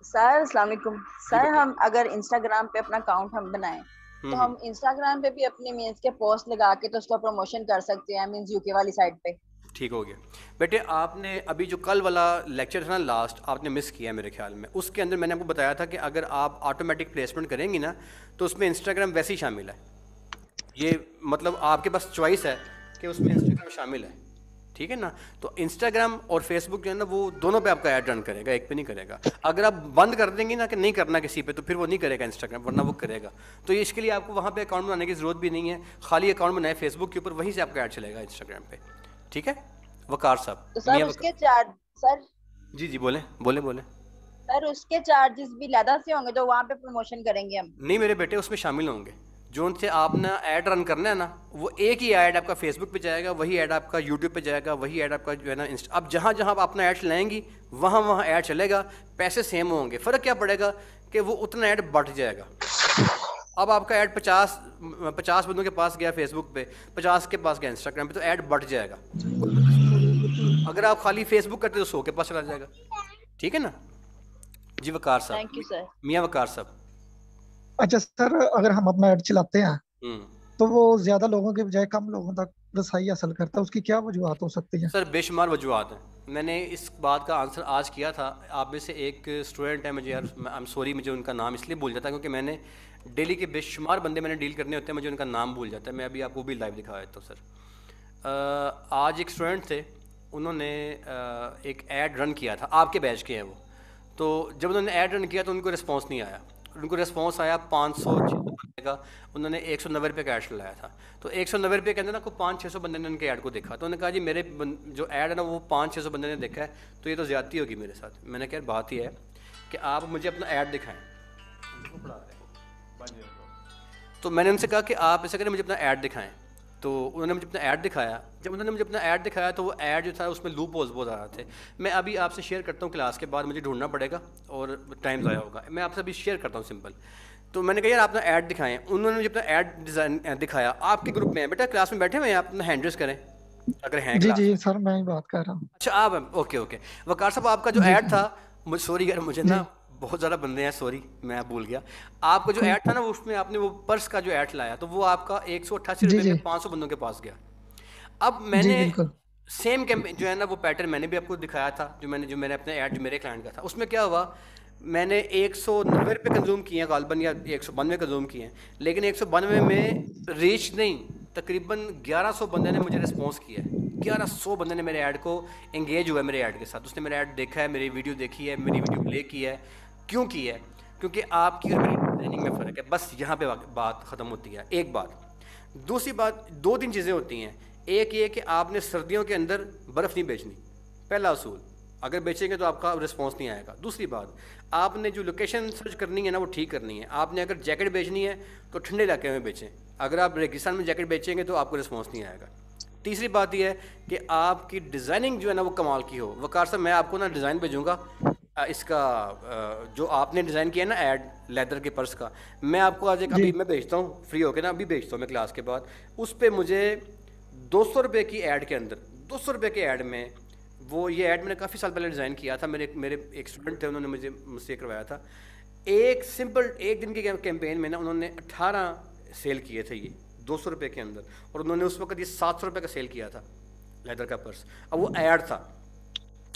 सर अस्सलाम वालेकुम। जी सर बताइए। हम अगर इंस्टाग्राम पे अपना अकाउंट हम बनाएं तो हम्म। हम इंस्टाग्राम पे भी अपने मीन्स के पोस्ट लगा के तो उसका प्रमोशन कर सकते हैं मीन्स यूके वाली साइड पे। ठीक हो गया। बेटे आपने अभी जो कल वाला लेक्चर था ना लास्ट, आपने मिस किया मेरे ख्याल में। उसके अंदर मैंने आपको बताया था कि अगर आप ऑटोमेटिक प्लेसमेंट करेंगी ना तो उसमें इंस्टाग्राम वैसे ही शामिल है। ये मतलब आपके पास चॉइस है कि उसमें इंस्टाग्राम शामिल है, ठीक है ना। तो इंस्टाग्राम और फेसबुक जो है ना वो दोनों पे आपका ऐड रन करेगा, एक पे नहीं करेगा। अगर आप बंद कर देंगे ना कि नहीं करना किसी पे, तो फिर वो नहीं करेगा इंस्टाग्राम, वरना वो करेगा। तो ये इसके लिए आपको वहाँ पे अकाउंट बनाने की ज़रूरत भी नहीं है, खाली अकाउंट बनाए फेसबुक के ऊपर, वहीं से आपका ऐड चलेगा इंस्टाग्राम पे। ठीक है वकार साहब, तो सर मियाँ उसके वकार। चार्ज सर जी जी बोलें बोलें बोलें। सर उसके चार्जेस भी लैदा से होंगे जो वहां पे प्रमोशन करेंगे हम। नहीं मेरे बेटे उसमें शामिल होंगे। जो उनसे आपने ऐड रन करना है ना, वो एक ही ऐड आपका फेसबुक पे जाएगा, वही ऐड आपका यूट्यूब पे जाएगा, वही ऐड आपका जो है ना इंस्टा। अब जहाँ जहाँ आप अपना ऐड चलाएंगी वहाँ वहाँ ऐड चलेगा, पैसे सेम होंगे। फ़र्क क्या पड़ेगा कि वो उतना ऐड बढ़ जाएगा। अब आपका ऐड 50 बंदों के पास गया फेसबुक पे, 50 के पास गया इंस्टाग्राम पे, तो ऐड बढ़ जाएगा। अगर आप खाली फेसबुक करते तो 100 के पास चला जाएगा। ठीक है ना। जी वकार साहब, थैंक यू सर। मियाँ वकार साहब। अच्छा सर, अगर हम अपना ऐड चलाते हैं हम्म। तो वो ज्यादा लोगों के बजाय कम लोगों तक रसाई हासिल करता है, उसकी क्या वजूहत हो सकती है? सर बेशुमार वजूहत हैं। मैंने इस बात का आंसर आज किया था। आप में से एक स्टूडेंट है, मुझे यार आई एम सॉरी, मुझे उनका नाम इसलिए भूल जाता है क्योंकि मैंने डेली के बेशुमार बंदे मैंने डील करने होते हैं, मुझे उनका नाम भूल जाता है। मैं अभी आपको भी लाइव दिखा देता हूँ सर। आज एक स्टूडेंट थे, उन्होंने एक ऐड रन किया था, आपके बैच के हैं वो। तो जब उन्होंने ऐड रन किया तो उनको रिस्पॉन्स नहीं आया। उनको रिस्पॉन्स आया 500-600 का। उन्होंने 190 का ऐड चलाया था। तो 190 के अंदर ना को 500-600 बंदे ने उनके ऐड को देखा। तो उन्होंने कहा जी मेरे जो ऐड है ना वो 500-600 बंदे ने देखा है, तो ये तो ज़्यादती होगी मेरे साथ। मैंने कहा बात ये है कि आप मुझे अपना ऐड दिखाएं। तो मैंने उनसे कहा कि आप ऐसा करें, मुझे अपना ऐड दिखाएं। तो उन्होंने मुझे अपना ऐड दिखाया। जब उन्होंने मुझे अपना ऐड दिखाया तो वो ऐड जो था उसमें लूप होल्स बहुत आ रहे थे। मैं अभी आपसे शेयर करता हूँ, क्लास के बाद मुझे ढूंढना पड़ेगा और टाइम ज़ाया होगा। मैं आपसे अभी शेयर करता हूँ सिंपल। तो मैंने कहा यार अपना ऐड दिखाएं। उन्होंने मुझे अपना ऐड डिज़ाइन दिखाया। आपके ग्रुप में है बेटा, क्लास में बैठे हुए हैं, आप अपना हैंड रेज़ करें अगर हैं जी क्लास जी में। सर, मैं ही बात कर रहा हूँ। अच्छा आप हैं, ओके ओके। वकार साहब आपका जो जी ऐड था, मुझे सॉरी यार, मुझे ना जी बहुत ज़्यादा बंदे हैं, सॉरी मैं भूल गया। आपका जो कोई ऐड था ना वो उसमें आपने वो पर्स का जो ऐड लाया, तो वो आपका 188 जी रुपये जी में 500 बंदों के पास गया। अब जी मैंने बिल्कुल। सेम कैंपेन जो है ना वो पैटर्न मैंने भी आपको दिखाया था, जो मैंने अपने ऐड जो मेरे क्लाइंट का था, उसमें क्या हुआ, मैंने 190 रुपये कंज्यूम किए हैं गालबन, या 192 कंज्यूम किए हैं। लेकिन 192 में रीच नहीं, तकरीबन 1100 बंदे ने मुझे रिस्पॉन्स किया है। 1100 बंदे ने मेरे ऐड को एंगेज हुआ है मेरे ऐड के साथ। उसने मेरा ऐड देखा है, मेरी वीडियो देखी है, मेरी वीडियो प्ले की है। क्यों की है? क्योंकि आपकी और मेरी ट्रेनिंग में फ़र्क है। बस यहाँ पे बात ख़त्म होती है। एक बात। दूसरी बात, दो तीन चीज़ें होती हैं। एक ये कि आपने सर्दियों के अंदर बर्फ़ नहीं बेचनी, पहला असूल। अगर बेचेंगे तो आपका रिस्पॉन्स नहीं आएगा। दूसरी बात, आपने जो लोकेशन सर्च करनी है ना वो ठीक करनी है। आपने अगर जैकेट बेचनी है तो ठंडे इलाके में बेचें। अगर आप रेगिस्तान में जैकेट बेचेंगे तो आपको रिस्पॉन्स नहीं आएगा। तीसरी बात यह है कि आपकी डिज़ाइनिंग जो है ना वो कमाल की हो। वकार साहब मैं आपको ना डिज़ाइन भेजूँगा इसका, जो आपने डिज़ाइन किया ना ऐड लेदर के पर्स का, मैं आपको आज एक जी अभी मैं भेजता हूँ फ्री होके ना, अभी भेजता हूँ मैं क्लास के बाद। उस पर मुझे 200 रुपये की ऐड के अंदर, 200 रुपये के ऐड में, वो ये ऐड मैंने काफ़ी साल पहले डिज़ाइन किया था। मेरे एक स्टूडेंट थे, उन्होंने मुझसे करवाया था। एक सिंपल एक दिन के कैंपेन में ना उन्होंने 18 सेल किए थे ये 200 रुपये के अंदर, और उन्होंने उस वक्त ये 700 रुपये का सेल किया था लेदर का पर्स। अब वो ऐड था,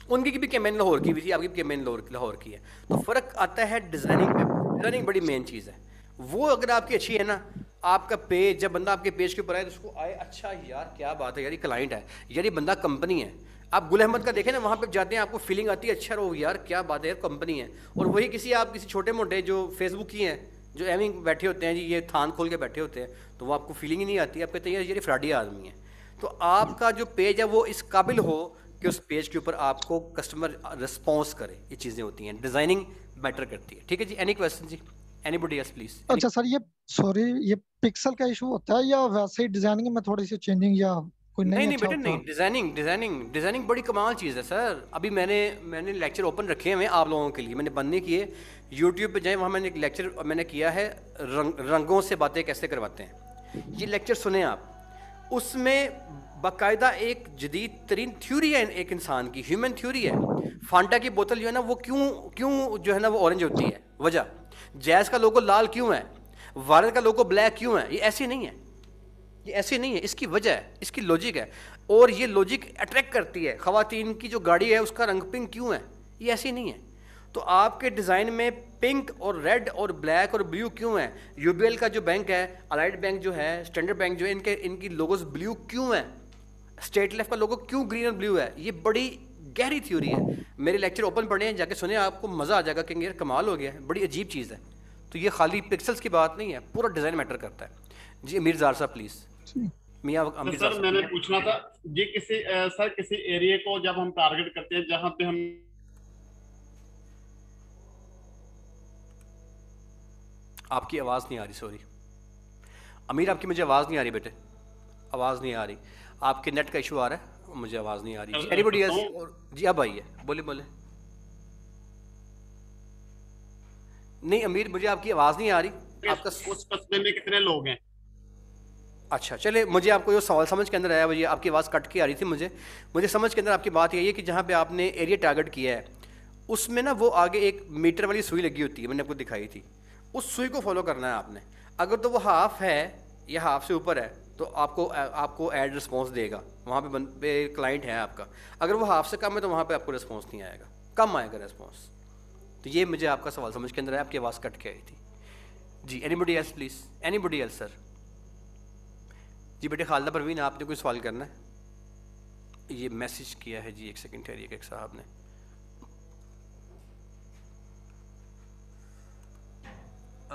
उनकी भी कैंपेन लाहौर की भी थी, आपकी भी कैंपेन लाहौर की है। तो फ़र्क आता है डिज़ाइनिंग पे। डिज़ाइनिंग बड़ी मेन चीज़ है। वो अगर आपकी अच्छी है ना, आपका पेज, जब बंदा आपके पेज के ऊपर आए तो उसको आए अच्छा यार क्या बात है यार, ये क्लाइंट है यार, ये बंदा कंपनी है। आप गुल अहमद का देखें ना, वहाँ पे जाते हैं आपको फीलिंग आती है अच्छा रो यार क्या बात है यार कंपनी है। और वही किसी छोटे मोटे जो फेसबुक की हैं, जो एवं बैठे होते हैं जी, ये थान खोल के बैठे होते हैं, तो वो आपको फीलिंग ही नहीं आती। आप कहते हैं यार ये फ्रॉडी आदमी है। तो आपका जो पेज है वो इस काबिल हो कि उस पेज के ऊपर आपको कस्टमर रिस्पॉन्स करे। ये चीज़ें होती हैं, डिज़ाइनिंग मैटर करती है। ठीक है जी, एनी क्वेश्चन जी, एनीबॉडी एल्स प्लीज। अच्छा सर, ये सॉरी, ये पिक्सल का इशू होता है या वैसे ही डिजाइनिंग में थोड़ी सी चेंजिंग या कोई नहीं नहीं नहीं अच्छा बेटे नहीं, होता? डिज़ाइनिंग बड़ी कमाल चीज़ है सर। अभी मैंने लेक्चर ओपन रखे हुए हैं आप लोगों के लिए, मैंने बंद नहीं किए। यूट्यूब पे जाएं, वहाँ मैंने एक लेक्चर मैंने किया है, रंगों से बातें कैसे करवाते हैं। ये लेक्चर सुने आप। उसमें बाकायदा एक जदीद तरीन थ्योरी है एक इंसान की, ह्यूमन थ्योरी है। फांटा की बोतल जो है ना वो क्यों क्यों जो है ना वो ऑरेंज होती है, वजह। जैज़ का लोगो लाल क्यों है, वारद का लोगो ब्लैक क्यों है, ये ऐसे नहीं है, ये ऐसे नहीं है, इसकी वजह है, इसकी लॉजिक है। और ये लॉजिक अट्रैक्ट करती है। ख़वातीन की जो गाड़ी है उसका रंग पिंक क्यों है, ये ऐसे नहीं है। तो आपके डिज़ाइन में पिंक और रेड और ब्लैक और ब्लू क्यों है। यूबीएल का जो बैंक है, अलाइड बैंक जो है, स्टैंडर्ड बैंक जो है, इनकी लोगोस ब्लू क्यों है, स्टेट लाइफ का लोगो क्यों ग्रीन और ब्लू है। ये बड़ी गहरी थ्योरी है। मेरे लेक्चर ओपन पढ़े हैं, जाके सुने, आपको मज़ा आ जाएगा कि यार कमाल हो गया है, बड़ी अजीब चीज़ है। तो ये खाली पिक्सल्स की बात नहीं है, पूरा डिज़ाइन मैटर करता है। जी अमीर ज़ार साहब प्लीज़। मियाँ अमीर सर मैंने पूछना था जी, किसी एरिया को जब हम टारगेट करते हैं जहाँ पे हम आपकी आवाज़ नहीं आ रही, सॉरी अमीर, आपकी मुझे आवाज़ नहीं आ रही बेटे, आवाज़ नहीं आ रही। आपके नेट का इशू आ रहा है, मुझे आवाज़ नहीं आ रही। Anybody else? जी अब आई है, बोले बोले। नहीं अमीर, मुझे आपकी आवाज़ नहीं आ रही। आपका उस कस्बे में कितने लोग हैं? अच्छा चले, मुझे आपको ये सवाल समझ के अंदर आया, ये आपकी आवाज़ कट के आ रही थी। मुझे समझ के अंदर आपकी बात यही है कि जहाँ पे आपने एरिया टारगेट किया है उसमें ना वो आगे एक मीटर वाली सुई लगी होती है, मैंने आपको दिखाई थी, उस सुई को फॉलो करना है आपने। अगर तो वो हाफ है या हाफ से ऊपर है तो आपको ऐड रिस्पॉन्स देगा, वहाँ पे क्लाइंट है आपका। अगर वो हाफ से कम है तो वहाँ पे आपको रिस्पॉन्स नहीं आएगा, कम आएगा रिस्पॉन्स। तो ये मुझे आपका सवाल समझ के अंदर है, आपकी आवाज़ कट के आई थी। जी anybody else please, anybody else sir? जी बेटे खालिदा परवीन, आपने कोई सवाल करना है? ये मैसेज किया है जी, एक सेकंड ठहरिए, एक साहब ने।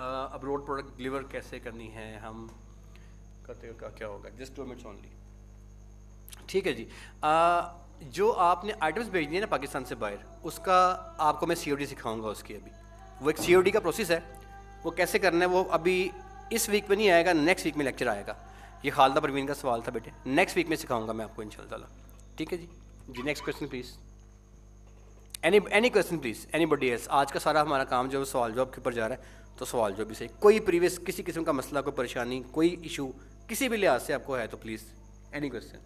अब रोड प्रोडक्ट डिलीवर कैसे करनी है, हम करते का क्या होगा? Just 2 minutes only. ठीक है जी। जो आपने आइटम्स भेजनी है ना पाकिस्तान से बाहर, उसका आपको मैं COD सिखाऊंगा उसकी। अभी वो एक COD का प्रोसेस है, वो कैसे करना है वो अभी इस वीक में नहीं आएगा, नेक्स्ट वीक में लेक्चर आएगा। ये खालिदा परवीन का सवाल था बेटे, नेक्स्ट वीक में सिखाऊंगा मैं आपको इंशाल्लाह। ठीक है जी। जी next question please. Any question please, anybody else? आज का सारा हमारा काम जो सवाल जवाब के ऊपर जा रहा है, तो सवाल जवाब भी सही। कोई प्रीवियस किसी किस्म का मसला, कोई परेशानी, कोई इशू किसी भी लिहाज से आपको है तो प्लीज़ एनी क्वेश्चन।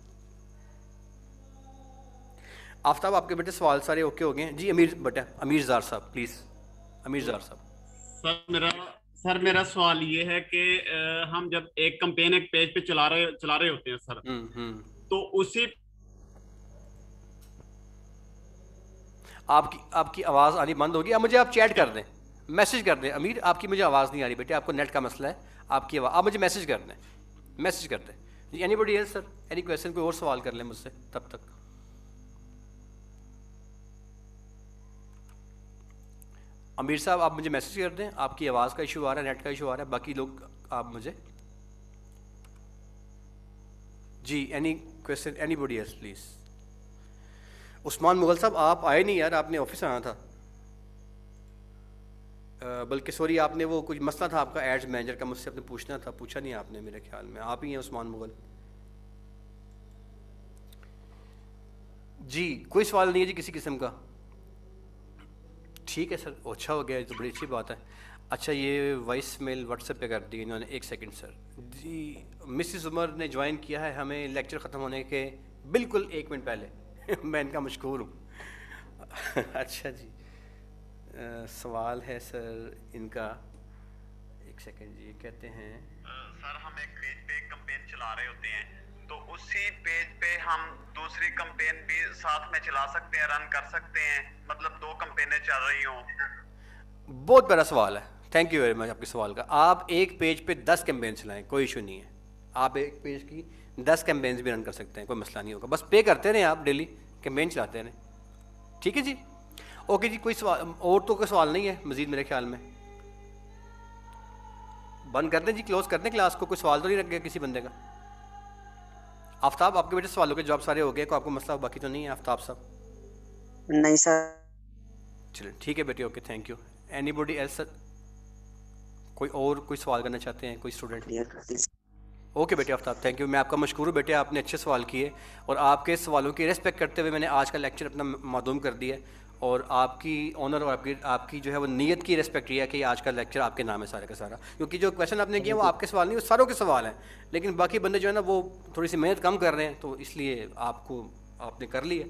आफ्ताब आपके बेटे सवाल सारे ओके हो गए हैं? जी अमीर बेटा, अमीर ज़ार साहब प्लीज़, अमीर ज़ार साहब। सर मेरा सवाल ये है कि हम जब एक कैंपेन एक पेज पे चला रहे होते हैं सर, तो उसी आपकी आवाज़ आनी बंद होगी। अब मुझे आप चैट कर दें, मैसेज कर दें। अमीर आपकी मुझे आवाज़ नहीं आ रही बेटे, आपको नेट का मसला है, आपकी आवाज़ आप मुझे मैसेज कर दें, मैसेज कर दें। जी anybody else sir? Any question? कोई और सवाल कर लें मुझसे तब तक। अमीर साहब आप मुझे मैसेज कर दें, आपकी आवाज़ का इशू आ रहा है, नेट का इशू आ रहा है, बाकी लोग आप मुझे। जी any question, anybody else please? Usman Mughal साहब आप आए नहीं यार, आपने ऑफिस आना था। बल्कि सॉरी, आपने वो कुछ मसला था आपका एड्स मैनेजर का, मुझसे आपने पूछना था, पूछा नहीं आपने, मेरे ख्याल में आप ही हैं उस्मान मुगल। जी कोई सवाल नहीं है जी किसी किस्म का? ठीक है सर, अच्छा हो गया, तो बड़ी अच्छी बात है। अच्छा ये वॉइस मेल व्हाट्सएप पे कर दी इन्होंने, एक सेकंड सर। जी मिसिस उमर ने ज्वाइन किया है हमें लेक्चर ख़त्म होने के बिल्कुल 1 मिनट पहले मैं इनका मशकूर हूँ। अच्छा जी, सवाल है सर इनका, एक सेकंड जी। कहते हैं सर हम एक पेज पे एक कैंपेन चला रहे होते हैं, तो उसी पेज पे हम दूसरी कैंपेन भी साथ में चला सकते हैं, रन कर सकते हैं, मतलब 2 कैंपेनें चल रही हों? बहुत बड़ा सवाल है, थैंक यू वेरी मच आपके सवाल का। आप एक पेज पे 10 कैंपेन चलाएं, कोई इशू नहीं है। आप एक पेज की 10 कैंपेन्स भी रन कर सकते हैं, कोई मसला नहीं होगा। बस पे करते रहें, आप डेली कैंपेन चलाते रहें। ठीक है जी, ओके जी। कोई सवाल और तो कोई सवाल नहीं है मजीद मेरे ख्याल में? बंद कर दें जी, क्लोज कर दें क्लास को। कोई सवाल तो नहीं रख गया किसी बंदे का? आफ्ताब आपके बेटे सवालों के जवाब सारे हो गए, कोई आपको मसला बाकी तो नहीं है आफ्ताब साहब? नहीं सर। चलिए ठीक है बेटे, okay thank you. Anybody else sir? कोई और कोई सवाल करना चाहते हैं कोई स्टूडेंट? ओके बेटे आफ्ताब, थैंक यू। मैं आपका मशकूर हूँ बेटे, आपने अच्छे सवाल किए और आपके सवालों की रिस्पेक्ट करते हुए मैंने आज का लेक्चर अपना मादूम कर दिया और आपकी ऑनर और आपकी जो है वो नीयत की रिस्पेक्ट किया कि आज का लेक्चर आपके नाम है सारे का सारा, क्योंकि जो क्वेश्चन आपने किया वो आपके सवाल नहीं, वो सारों के सवाल हैं, लेकिन बाकी बंदे जो है ना वो थोड़ी सी मेहनत कम कर रहे हैं, तो इसलिए आपने कर लिया।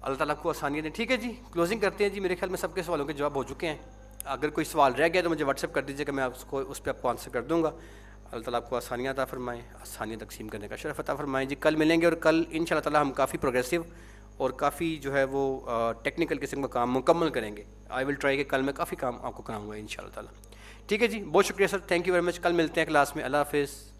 अल्लाह ताला आपको आसानियाँ दें। ठीक है जी, क्लोजिंग करते हैं जी। मेरे ख्याल में सबके सवालों के जवाब हो चुके हैं। अगर कोई सवाल रह गया तो मुझे व्हाट्सएप कर दीजिएगा, मैं उस पर आपको आंसर कर दूँगा। अल्लाह ताला आपको आसानियाँ अता फरमाएँ, आसानियाँ तकसीम करने का शरफ़ अता फरमाएँ जी। कल मिलेंगे और कल इंशाअल्लाह ताला हम काफ़ी प्रोग्रेसिव और काफ़ी जो है वो टेक्निकल किस्म का काम मुकम्मल करेंगे। आई विल ट्राई कि कल मैं काफ़ी काम आपको कराऊँगा इंशाअल्लाह ताला। ठीक है जी, बहुत शुक्रिया sir, thank you very much. कल मिलते हैं क्लास में। अल्लाह हाफ़िज़।